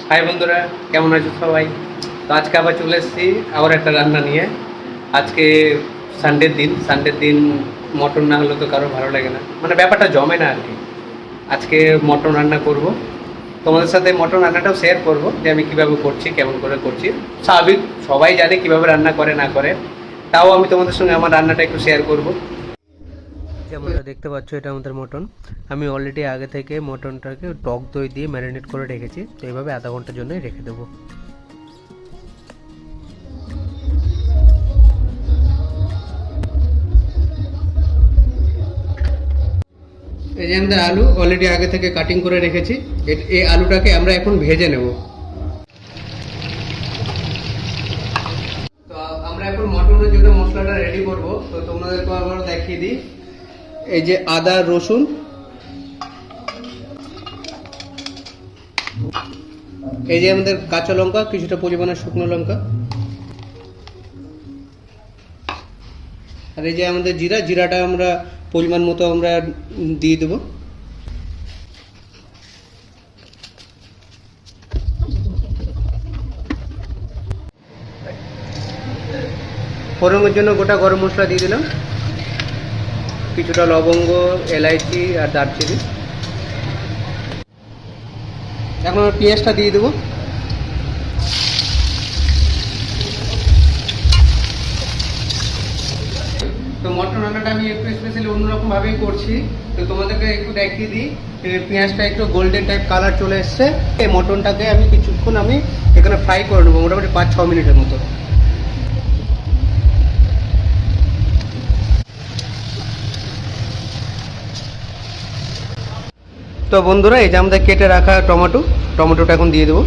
High বন্ধুরা, কেমন আছো সবাই? তো আজকে আবার চলে এসেছি আবার একটা রান্না নিয়ে। আজকে সানডের দিন মটন না হলে তো কারো ভালো লাগে না, মানে ব্যাপারটা জমে না আর কি। আজকে মটন রান্না করব, তোমাদের সাথে মটন রান্নাটাও শেয়ার করব যে আমি কীভাবে করছি, কেমন করে করছি। স্বাভাবিক সবাই জানে কীভাবে রান্না করে না করে, তাও আমি তোমাদের সঙ্গে আমার রান্নাটা একটু শেয়ার করব। যেমনটা দেখতে পাচ্ছ, এটা আমাদের মটন। আমি অলরেডি আগে থেকে মটনটাকে টক দই দিয়ে ম্যারিনেট করে রেখেছি, তো এইভাবে আধা ঘন্টার জন্যই রেখে দেবো। এই যে আমাদের আলু অলরেডি আগে থেকে কাটিং করে রেখেছি, এই আলুটাকে আমরা এখন ভেজে নেব। তো আমরা এখন মটনের জন্য মশলাটা রেডি করব। তো তোমাদেরকে আবার দেখিয়ে দিই, এই যে আদা রসুন, এই যে আমাদের কাঁচা লঙ্কা, কিছুটা পরিমাণে শুকনো লঙ্কা, আর এই যে আমাদের জিরাটা আমরা পরিমাণ মতো আমরা দিয়ে দেব। ফোড়নের জন্য গোটা গরম মশলা দিয়ে দিলাম, কিছুটা লবঙ্গ, এলাইচি আর দারচিনি। এখন আমরা পেঁয়াজটা দিয়ে দেবো। তো মটন রান্নাটা আমি একটু স্পেশালি অন্যরকম ভাবেই করছি, তো তোমাদেরকে একটু দেখিয়ে দিই। পেঁয়াজটা একটু গোল্ডেন টাইপ কালার চলে এসছে। এই মটনটাকে আমি কিছুক্ষণ এখানে ফ্রাই করে নেবো, মোটামুটি 5-6 মিনিটের মতো। তো বন্ধুরা, এই যে আমাদের কেটে রাখা টমেটোটা এখন দিয়ে দেবো।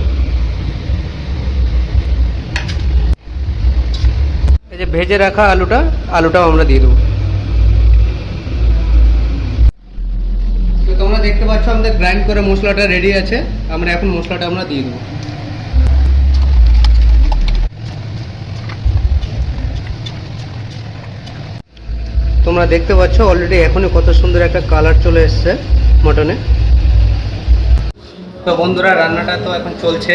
এই যে ভেজে রাখা আলুটাও আমরা দিয়ে দেবো। তো তোমরা দেখতে পাচ্ছ আমাদের গ্রাইন্ড করে মশলাটা রেডি আছে। আমরা এখন মশলাটা দিয়ে দেবো। তোমরা দেখতে পাচ্ছ অলরেডি এখনই কত সুন্দর একটা কালার চলে এসছে মটনে। তো বন্ধুরা, রান্নাটা তো এখন চলছে।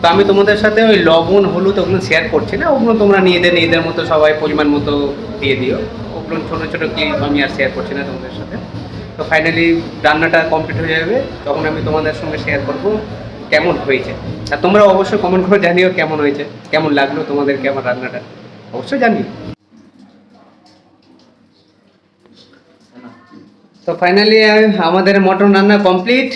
তো আমি তোমাদের সাথে ওই লবণ হলুদ ওগুলো শেয়ার করছি না, ওগুলো তোমরা নিজেদের মতো সবাই পরিমাণ মতো দিয়ে দিও। ওগুলো ছোটো ছোটো ক্লিপ আমি আর শেয়ার করছি না তোমাদের সাথে। তো ফাইনালি রান্নাটা কমপ্লিট হয়ে যাবে, তখন আমি তোমাদের সঙ্গে শেয়ার করব কেমন হয়েছে। আর তোমরা অবশ্যই কমেন্ট করে জানিও কেমন হয়েছে, কেমন লাগলো তোমাদেরকে আমার রান্নাটা, অবশ্যই জানিও। তো ফাইনালি আমাদের মটন রান্না কমপ্লিট।